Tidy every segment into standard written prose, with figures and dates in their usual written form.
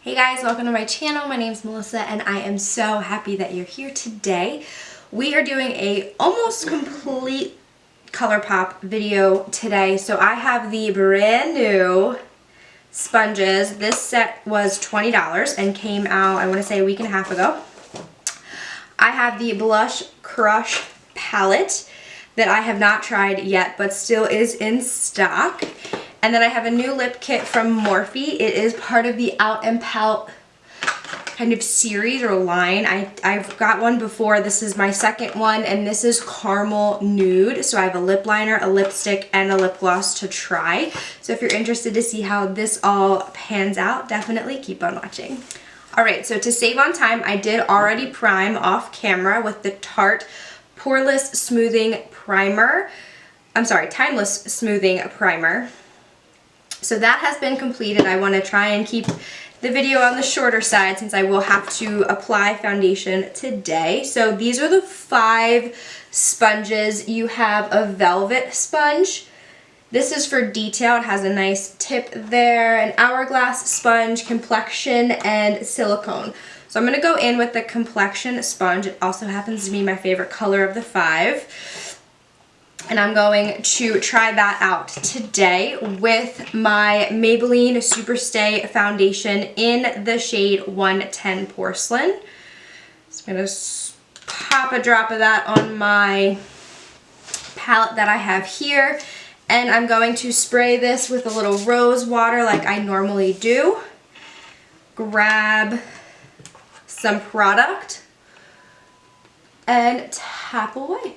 Hey guys, welcome to my channel. My name is Melissa and I am so happy that you're here today. We are doing a almost complete Colourpop video today. So I have the brand new sponges. This set was $20 and came out, I want to say a week and a half ago. I have the Blush Crush palette that I have not tried yet but still is in stock. And then I have a new lip kit from Morphe. It is part of the Out and Pout kind of series or line. I've got one before. This is my second one, and this is Caramel Nude. So I have a lip liner, a lipstick, and a lip gloss to try. So if you're interested to see how this all pans out, definitely keep on watching. Alright, so to save on time, I did already prime off camera with the Tarte Poreless Smoothing Primer. I'm sorry, Timeless Smoothing Primer. So that has been completed. I want to try and keep the video on the shorter side since I will have to apply foundation today. So these are the 5 sponges. You have a velvet sponge. This is for detail. It has a nice tip there, an hourglass sponge, complexion, and silicone. So I'm going to go in with the complexion sponge. It also happens to be my favorite color of the 5. And I'm going to try that out today with my Maybelline Superstay foundation in the shade 110 Porcelain. So I'm going to pop a drop of that on my palette that I have here. And I'm going to spray this with a little rose water like I normally do. Grab some product and tap away.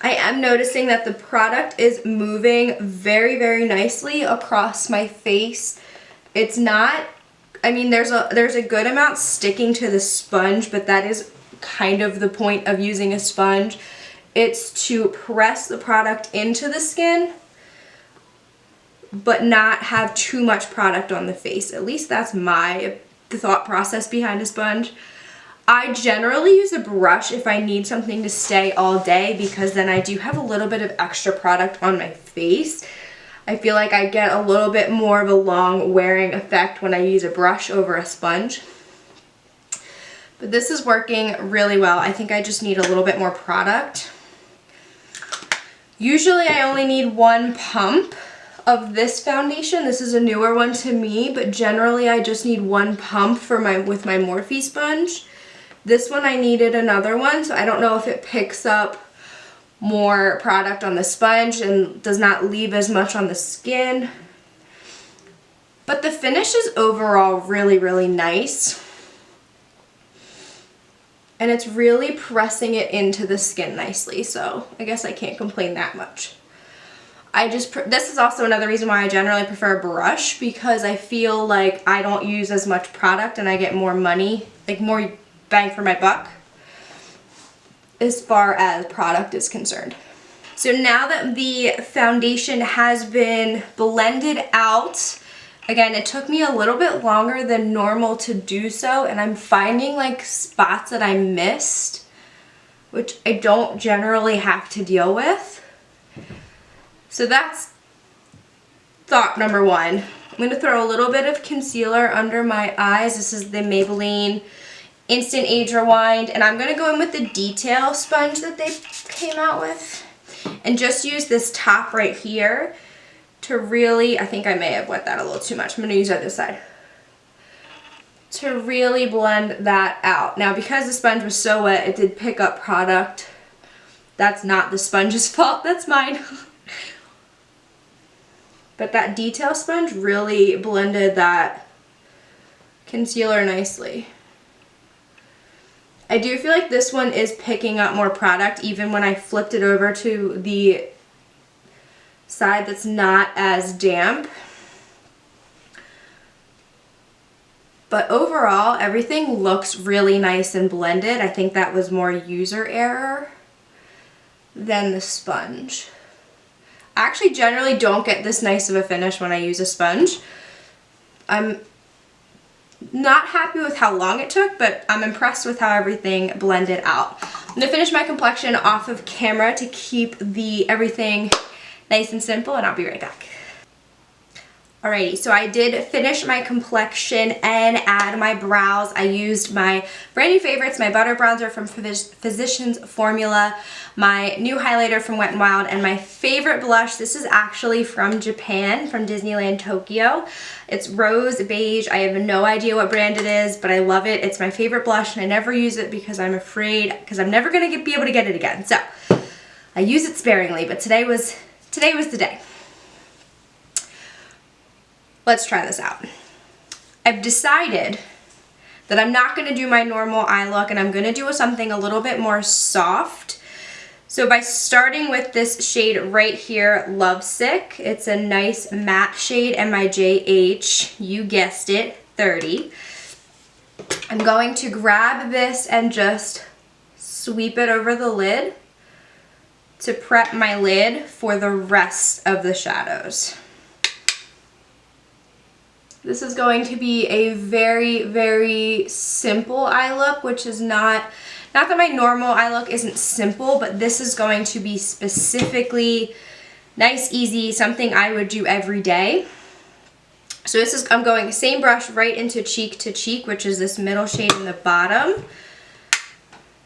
I am noticing that the product is moving very, very nicely across my face. It's not, I mean, there's a good amount sticking to the sponge, but that is kind of the point of using a sponge. It's to press the product into the skin, but not have too much product on the face. At least that's the thought process behind a sponge. I generally use a brush if I need something to stay all day because then I do have a little bit of extra product on my face. I feel like I get a little bit more of a long wearing effect when I use a brush over a sponge. But this is working really well. I think I just need a little bit more product. Usually I only need 1 pump of this foundation. This is a newer one to me, but generally I just need 1 pump for with my Morphe sponge. This one I needed another one, so I don't know if it picks up more product on the sponge and does not leave as much on the skin. But the finish is overall really, really nice. And it's really pressing it into the skin nicely, so I guess I can't complain that much. This is also another reason why I generally prefer a brush, because I feel like I don't use as much product and I get more money, like more bang for my buck as far as product is concerned. So now that the foundation has been blended out, again, it took me a little bit longer than normal to do so, and I'm finding like spots that I missed, which I don't generally have to deal with. So that's thought number 1. I'm going to throw a little bit of concealer under my eyes. This is the Maybelline Instant Age Rewind, and I'm going to go in with the detail sponge that they came out with and just use this top right here to really, I think I may have wet that a little too much. I'm going to use the other side to really blend that out. Now because the sponge was so wet, it did pick up product. That's not the sponge's fault, that's mine. But that detail sponge really blended that concealer nicely. I do feel like this one is picking up more product even when I flipped it over to the side that's not as damp. But overall, everything looks really nice and blended. I think that was more user error than the sponge. I actually generally don't get this nice of a finish when I use a sponge. I'm not happy with how long it took, but I'm impressed with how everything blended out. I'm going to finish my complexion off of camera to keep everything nice and simple, and I'll be right back. Alrighty, so I did finish my complexion and add my brows. I used my brand new favorites, my butter bronzer from Physicians Formula, my new highlighter from Wet n Wild, and my favorite blush. This is actually from Japan, from Disneyland Tokyo. It's rose beige. I have no idea what brand it is, but I love it. It's my favorite blush, and I never use it because I'm afraid, because I'm never going to be able to get it again. So I use it sparingly, but today was the day. Let's try this out. I've decided that I'm not going to do my normal eye look, and I'm going to do something a little bit more soft. So by starting with this shade right here, Lovesick, it's a nice matte shade, MIJH, you guessed it, 30. I'm going to grab this and just sweep it over the lid to prep my lid for the rest of the shadows. This is going to be a very, very simple eye look, which is not that my normal eye look isn't simple, but this is going to be specifically nice, easy, something I would do every day. So this is, I'm going same brush right into cheek to cheek, which is this middle shade in the bottom.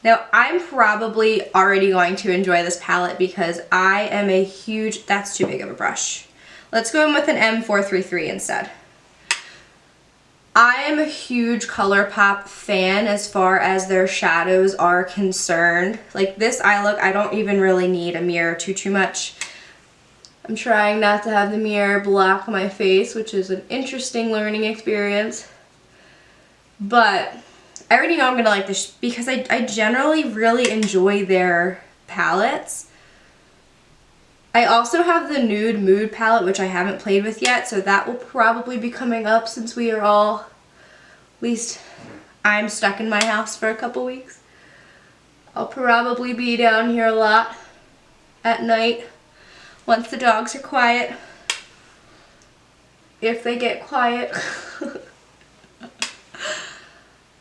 Now I'm probably already going to enjoy this palette because I am a huge, that's too big of a brush. Let's go in with an M433 instead. I am a huge Colourpop fan as far as their shadows are concerned. Like this eye look, I don't even really need a mirror too much. I'm trying not to have the mirror block my face, which is an interesting learning experience. But I already know I'm gonna like this because I generally really enjoy their palettes. I also have the Nude Mood palette, which I haven't played with yet, so that will probably be coming up since we are all, at least I'm stuck in my house for a couple weeks. I'll probably be down here a lot at night once the dogs are quiet, if they get quiet.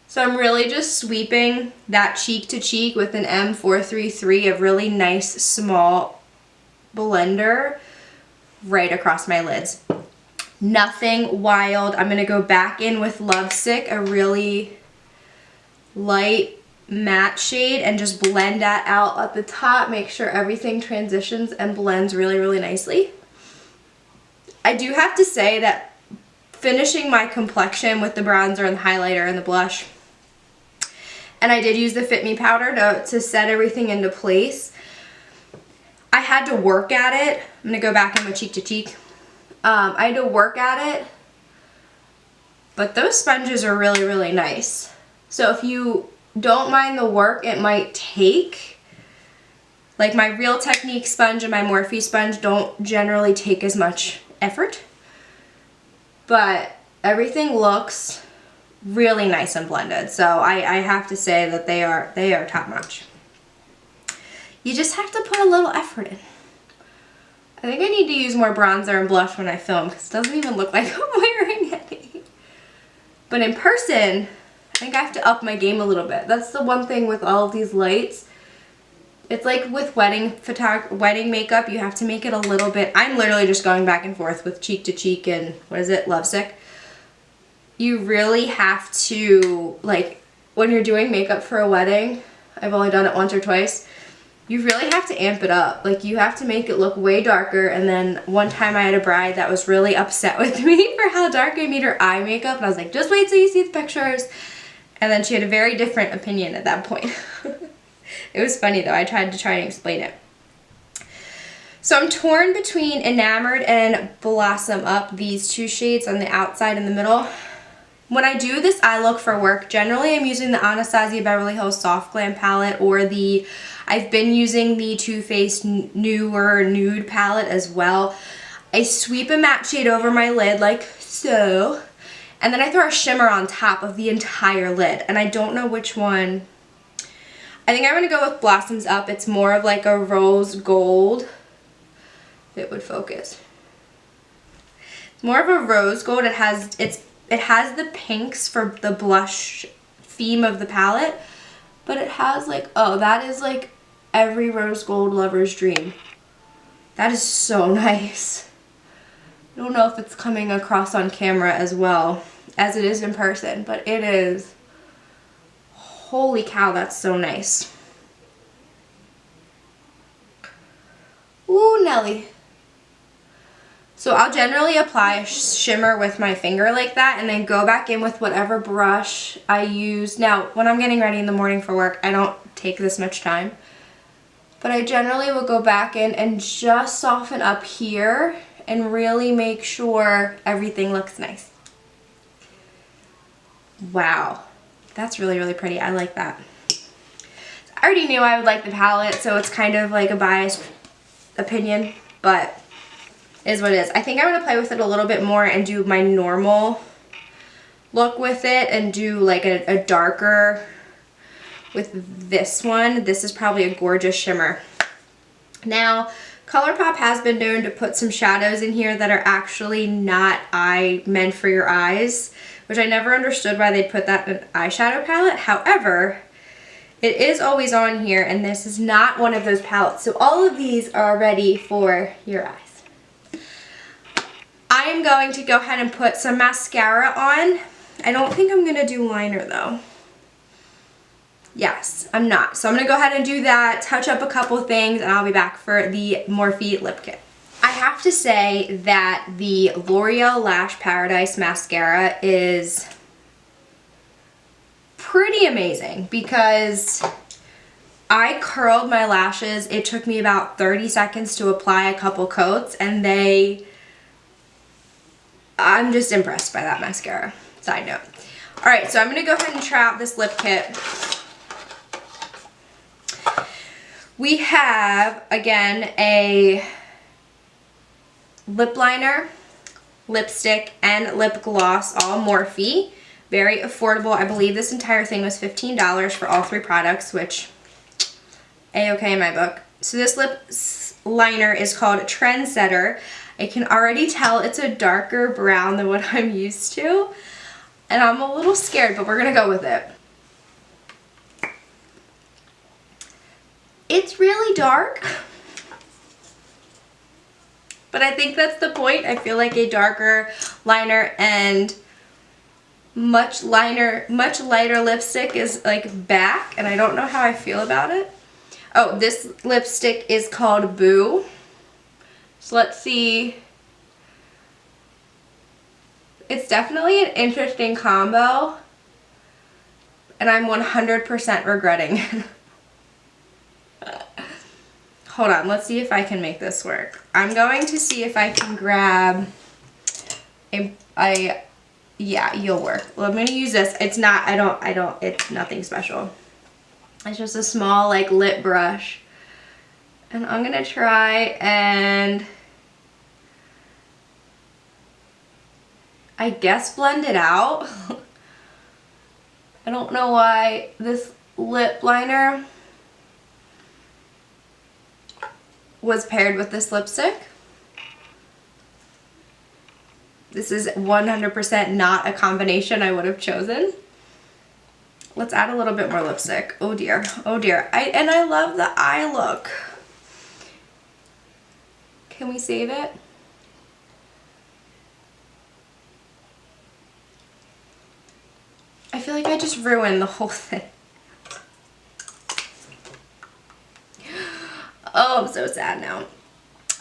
So I'm really just sweeping that cheek to cheek with an M433, a really nice small blender right across my lids. Nothing wild. I'm going to go back in with Lovesick, a really light matte shade, and just blend that out at the top. Make sure everything transitions and blends really, really nicely. I do have to say that finishing my complexion with the bronzer and the highlighter and the blush, and I did use the Fit Me powder to set everything into place. I had to work at it. I'm going to go back in with cheek to cheek. I had to work at it, but those sponges are really, really nice. So if you don't mind the work it might take, like my Real Technique sponge and my Morphe sponge don't generally take as much effort, but everything looks really nice and blended. So I have to say that they are top notch. You just have to put a little effort in. I think I need to use more bronzer and blush when I film because it doesn't even look like I'm wearing any. But in person, I think I have to up my game a little bit. That's the one thing with all of these lights. It's like with wedding makeup, you have to make it a little bit. I'm literally just going back and forth with cheek to cheek and what is it, Lovesick. You really have to, like, when you're doing makeup for a wedding, I've only done it once or twice, you really have to amp it up. Like, you have to make it look way darker. And then one time I had a bride that was really upset with me for how dark I made her eye makeup. And I was like, just wait till you see the pictures. And then she had a very different opinion at that point. It was funny though. I tried to explain it. So I'm torn between Enamored and Blossom Up, these two shades on the outside and the middle. When I do this eye look for work, generally I'm using the Anastasia Beverly Hills Soft Glam palette, or I've been using the Too Faced newer nude palette as well. I sweep a matte shade over my lid like so, and then I throw a shimmer on top of the entire lid, and I don't know which one. I think I'm going to go with Blossoms Up. It's more of like a rose gold. If it would focus. It's more of a rose gold. It has the pinks for the blush theme of the palette, but it has like, oh, that is like every rose gold lover's dream. That is so nice. I don't know if it's coming across on camera as well as it is in person, but it is, holy cow, that's so nice. Ooh, Nelly. So I'll generally apply a shimmer with my finger like that and then go back in with whatever brush I use. Now, when I'm getting ready in the morning for work, I don't take this much time. But I generally will go back in and just soften up here and really make sure everything looks nice. Wow, that's really, really pretty. I like that. I already knew I would like the palette, so it's kind of like a biased opinion, but it is what it is. I think I'm going to play with it a little bit more and do my normal look with it and do like a darker with this one. This is probably a gorgeous shimmer. Now, Colourpop has been known to put some shadows in here that are actually not meant for your eyes, which I never understood why they'd put that in an eyeshadow palette. However, it is always on here, and this is not one of those palettes. So all of these are ready for your eyes. I am going to go ahead and put some mascara on. I don't think I'm going to do liner though. Yes, I'm not. So I'm going to go ahead and do that, touch up a couple things, and I'll be back for the Morphe lip kit. I have to say that the L'Oreal Lash Paradise mascara is pretty amazing because I curled my lashes. It took me about 30 seconds to apply a couple coats, and I'm just impressed by that mascara. Side note. Alright, so I'm going to go ahead and try out this lip kit. We have, again, a lip liner, lipstick, and lip gloss, all Morphe. Very affordable. I believe this entire thing was $15 for all 3 products, which A-okay in my book. So this lip liner is called Trendsetter. I can already tell it's a darker brown than what I'm used to, and I'm a little scared, but we're gonna go with it. It's really dark, but I think that's the point. I feel like a darker liner and much lighter lipstick is like back, and I don't know how I feel about it. Oh, this lipstick is called Boo. So let's see. It's definitely an interesting combo, and I'm 100% regretting it. Hold on, let's see if I can make this work. I'm going to see if I can grab yeah, you'll work. Well, I'm going to use this. It's not, it's nothing special. It's just a small, like, lip brush. And I'm going to try and, I guess, blend it out. I don't know why this lip liner was paired with this lipstick. This is 100% not a combination I would have chosen. Let's add a little bit more lipstick. Oh dear, oh dear. And I love the eye look. Can we save it? I feel like I just ruined the whole thing. Oh, I'm so sad now.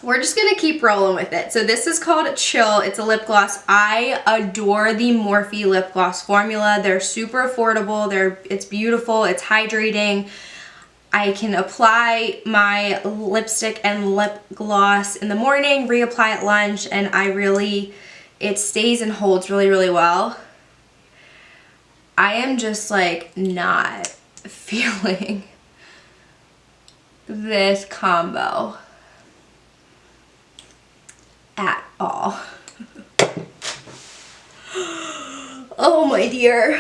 We're just gonna keep rolling with it. So this is called Chill. It's a lip gloss. I adore the Morphe lip gloss formula. They're super affordable. It's beautiful. It's hydrating. I can apply my lipstick and lip gloss in the morning, reapply at lunch, and it stays and holds really, really well. I am just like not feeling this combo at all. Oh my dear.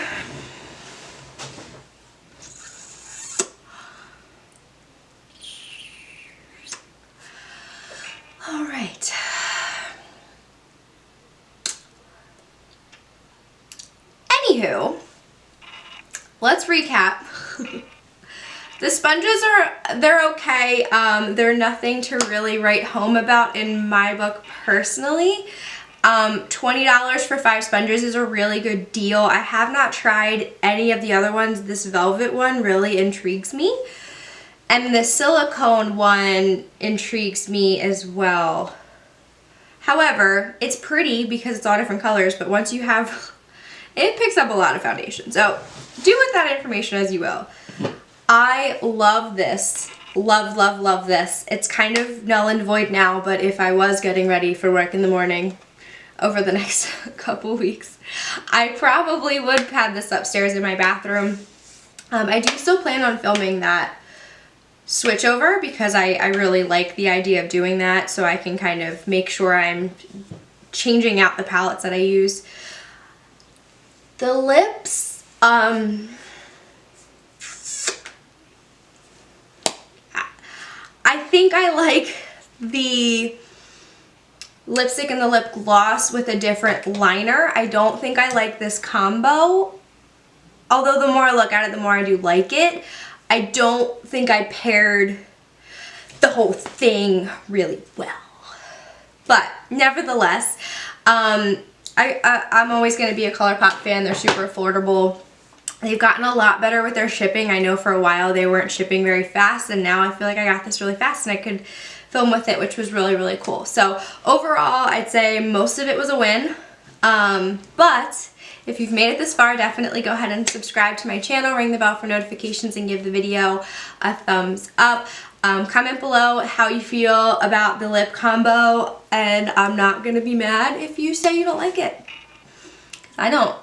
All right. Anywho, let's recap. The sponges they're okay. They're nothing to really write home about in my book personally. $20 for 5 sponges is a really good deal. I have not tried any of the other ones. This velvet one really intrigues me. And the silicone one intrigues me as well. However, it's pretty because it's all different colors, but once you have, it picks up a lot of foundation. So do with that information as you will. I love this. Love, love, love this. It's kind of null and void now, but if I was getting ready for work in the morning over the next couple weeks, I probably would have this upstairs in my bathroom. I do still plan on filming that switch over because I really like the idea of doing that, so I can kind of make sure I'm changing out the palettes that I use. The lips, I think I like the lipstick and the lip gloss with a different liner. I don't think I like this combo, although the more I look at it, the more I do like it. I don't think I paired the whole thing really well. But nevertheless, I'm always going to be a Colourpop fan. They're super affordable. They've gotten a lot better with their shipping. I know for a while they weren't shipping very fast, and now I feel like I got this really fast and I could film with it, which was really, really cool. So overall, I'd say most of it was a win. But if you've made it this far, definitely go ahead and subscribe to my channel, ring the bell for notifications, and give the video a thumbs up. Comment below how you feel about the lip combo, and I'm not going to be mad if you say you don't like it. I don't.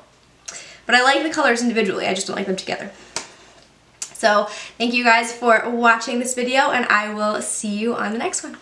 But I like the colors individually, I just don't like them together. So thank you guys for watching this video, and I will see you on the next one.